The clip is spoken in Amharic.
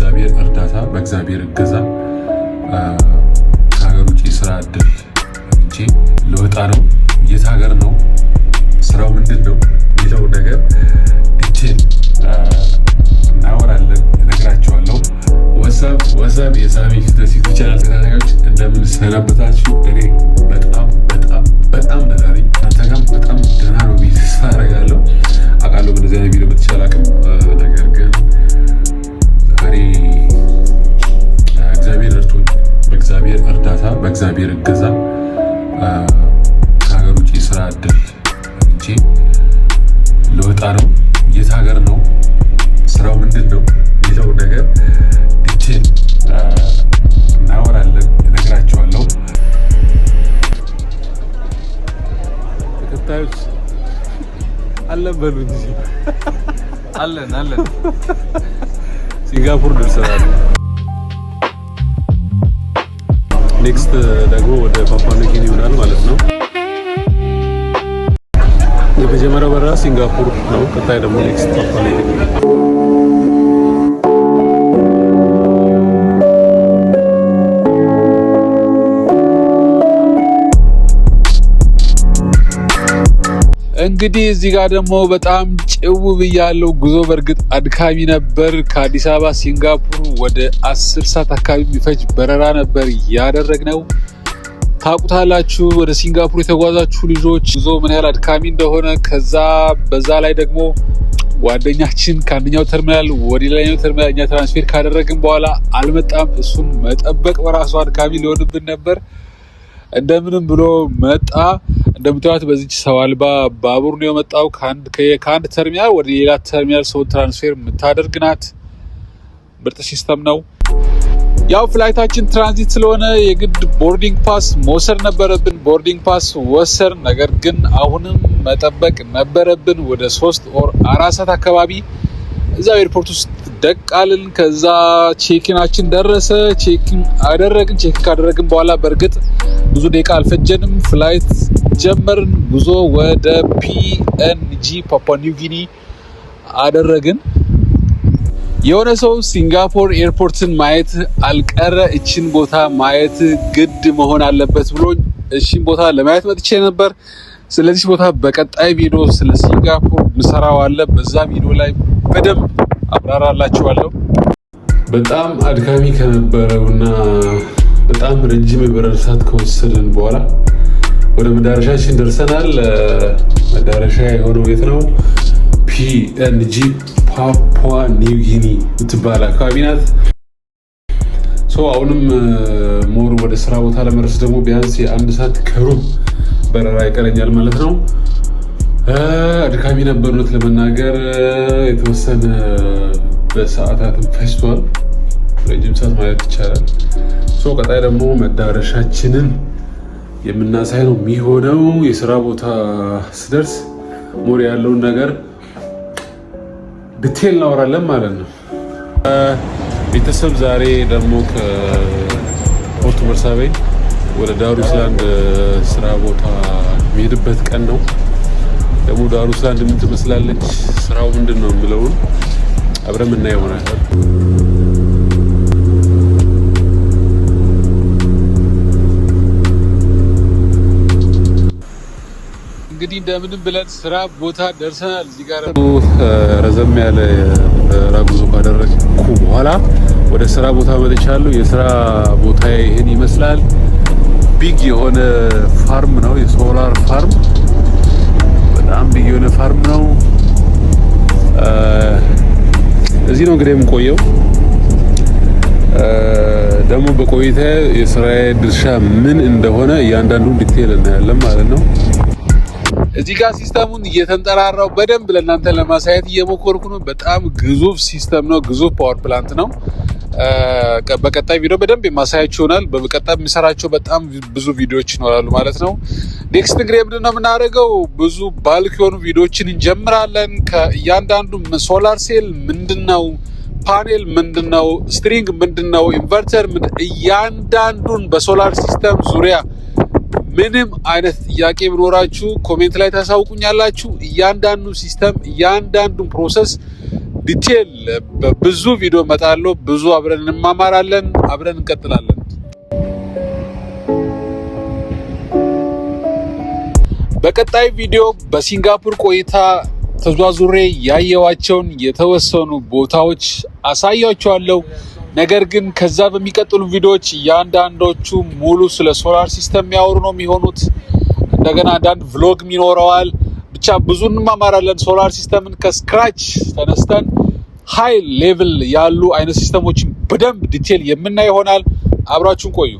በእግዚአብሔር እርዳታ በእግዚአብሔር እገዛ ከሀገር ውጭ ስራ እድል እንጂ ልወጣ ነው። የት ሀገር ነው? ስራው ምንድን ነው የሚለው ነገር ዲቴል እናወራለን፣ እነግራቸዋለሁ። ወሰብ የሳሚ ፊት ቻናል ተከታታዮች እንደምን ሰነበታችሁ? እኔ በጣም ደህና ነኝ። እናንተ ጋርም በጣም ደህና ነው ብዬ ተስፋ አደርጋለሁ። አውቃለሁ በእንደዚህ አይነት ቪዲዮ በተቻለ አቅም፣ ነገር ግን ዛሬ እግዚአብሔር ረድቶኝ በእግዚአብሔር እርዳታ በእግዚአብሔር እገዛ ከሀገር ውጭ ስራ እድል እንጂ ልወጣ ነው። የት ሀገር ነው? ስራው ምንድን ነው የሚለው ነገር ዲቴል እናወራለን፣ እነግራቸዋለሁ። ተከታዮች አለን በሉ እንጂ አለን ሲንጋፖር ደርሰናል። ኔክስት ደግሞ ወደ ፓፑዋ ኒው ጊኒ ይሆናል ማለት ነው። የመጀመሪያው በረራ ሲንጋፖር ነው። ቀጣይ ደግሞ ኔክስት ፓፑዋ ኒው ጊኒ። እንግዲህ እዚህ ጋር ደግሞ በጣም ጭው ብያለሁ። ጉዞ በእርግጥ አድካሚ ነበር። ከአዲስ አበባ ሲንጋፖር ወደ 10 ሰዓት አካባቢ የሚፈጅ በረራ ነበር ያደረግነው። ታውቁታላችሁ፣ ወደ ሲንጋፖር የተጓዛችሁ ልጆች ጉዞ ምን ያህል አድካሚ እንደሆነ። ከዛ በዛ ላይ ደግሞ ጓደኛችን ከአንደኛው ተርሚናል ወደ ሌላኛው ተርሚናል እኛ ትራንስፌር ካደረግን በኋላ አልመጣም። እሱን መጠበቅ በራሱ አድካሚ ሊሆንብን ነበር። እንደምንም ብሎ መጣ። እንደምታዩት በዚች ሰው አልባ ባቡር ነው የመጣው። ከአንድ ተርሚናል ወደ ሌላ ተርሚናል ሰው ትራንስፌር የምታደርግ ናት። ምርጥ ሲስተም ነው። ያው ፍላይታችን ትራንዚት ስለሆነ የግድ ቦርዲንግ ፓስ መውሰድ ነበረብን። ቦርዲንግ ፓስ ወሰር። ነገር ግን አሁንም መጠበቅ ነበረብን። ወደ 3 or 4 ሰዓት አካባቢ እዛው ኤርፖርት ውስጥ ደቃልን። ከዛ ቼኪናችን ደረሰ። ቼኪን አደረግን። ቼኪን ካደረግን በኋላ በእርግጥ ብዙ ደቂቃ አልፈጀንም። ፍላይት ጀመርን። ጉዞ ወደ ፒኤንጂ ፓፑዋ ኒው ጊኒ አደረግን። የሆነ ሰው ሲንጋፖር ኤርፖርትን ማየት አልቀረ እችን ቦታ ማየት ግድ መሆን አለበት ብሎ እችን ቦታ ለማየት መጥቼ ነበር። ስለዚህ ቦታ በቀጣይ ቪዲዮ ስለ ሲንጋፖር ምሰራው አለ። በዛ ቪዲዮ ላይ በደንብ አብራራላችኋለሁ። በጣም አድካሚ ከነበረውና በጣም ረጅም የበረራ ሰዓት ከወሰድን በኋላ ወደ መዳረሻችን ደርሰናል። መዳረሻ የሆነው የት ነው? ፒኤንጂ ፓፑዋ ኒው ጊኒ የምትባል አካባቢ ናት። አሁንም ሞር ወደ ስራ ቦታ ለመድረስ ደግሞ ቢያንስ የ1 ሰዓት ከሩብ በረራ ይቀረኛል ማለት ነው። አድካሚ ነበር እውነት ለመናገር። የተወሰነ በሰዓታትም ፈጅቷል። ረጅም ሰዓት ማለት ይቻላል። ቀጣይ ደግሞ መዳረሻችንን የምናሳይ ነው የሚሆነው። የስራ ቦታ ስደርስ ሞር ያለውን ነገር ዲቴል እናወራለን ማለት ነው። ቤተሰብ ዛሬ ደግሞ ከፖርት መርሳቤ ወደ ዳሩስላንድ ስራ ቦታ የሚሄድበት ቀን ነው። ደግሞ ዳሩስላንድ ምን ትመስላለች፣ ስራው ምንድን ነው የሚለውን አብረን የምናየው ይሆናል። እንግዲህ እንደምንም ብለን ስራ ቦታ ደርሰናል። እዚህ ጋር ረዘም ያለ በረራ ጉዞ ካደረግኩ በኋላ ወደ ስራ ቦታ መጥቻለሁ። የስራ ቦታ ይሄን ይመስላል። ቢግ የሆነ ፋርም ነው፣ የሶላር ፋርም። በጣም ቢግ የሆነ ፋርም ነው። እዚህ ነው እንግዲህ የምቆየው። ደግሞ በቆይታ የስራዬ ድርሻ ምን እንደሆነ እያንዳንዱን ዲቴል እናያለን ማለት ነው። እዚህ ጋር ሲስተሙን እየተንጠራራው በደንብ ለእናንተ ለማሳየት እየሞከርኩ ነው። በጣም ግዙፍ ሲስተም ነው፣ ግዙፍ ፓወር ፕላንት ነው። በቀጣይ ቪዲዮ በደንብ የማሳያችሁ ይሆናል። በቀጣይ የሚሰራቸው በጣም ብዙ ቪዲዮዎች ይኖራሉ ማለት ነው። ኔክስት እንግዲህ ምንድን ነው የምናደርገው? ብዙ ባልክ የሆኑ ቪዲዮዎችን እንጀምራለን። ከእያንዳንዱ ሶላር ሴል ምንድን ነው፣ ፓኔል ምንድን ነው፣ ስትሪንግ ምንድን ነው፣ ኢንቨርተር እያንዳንዱን በሶላር ሲስተም ዙሪያ ምንም አይነት ጥያቄ ቢኖራችሁ ኮሜንት ላይ ታሳውቁኛላችሁ። እያንዳንዱ ሲስተም እያንዳንዱን ፕሮሰስ ዲቴል በብዙ ቪዲዮ መጣለው። ብዙ አብረን እንማማራለን፣ አብረን እንቀጥላለን። በቀጣይ ቪዲዮ በሲንጋፖር ቆይታ ተዟዙሬ ያየዋቸውን የተወሰኑ ቦታዎች አሳያችኋለሁ። ነገር ግን ከዛ በሚቀጥሉ ቪዲዮዎች ያንዳንዶቹ ሙሉ ስለ ሶላር ሲስተም የሚያወሩ ነው የሚሆኑት። እንደገና አንዳንድ ቭሎግም ይኖረዋል። ብቻ ብዙ እንማማራለን። ሶላር ሲስተምን ከስክራች ተነስተን ሃይ ሌቭል ያሉ አይነት ሲስተሞችን በደንብ ዲቴል የምናይ ይሆናል። አብራችሁን ቆዩ።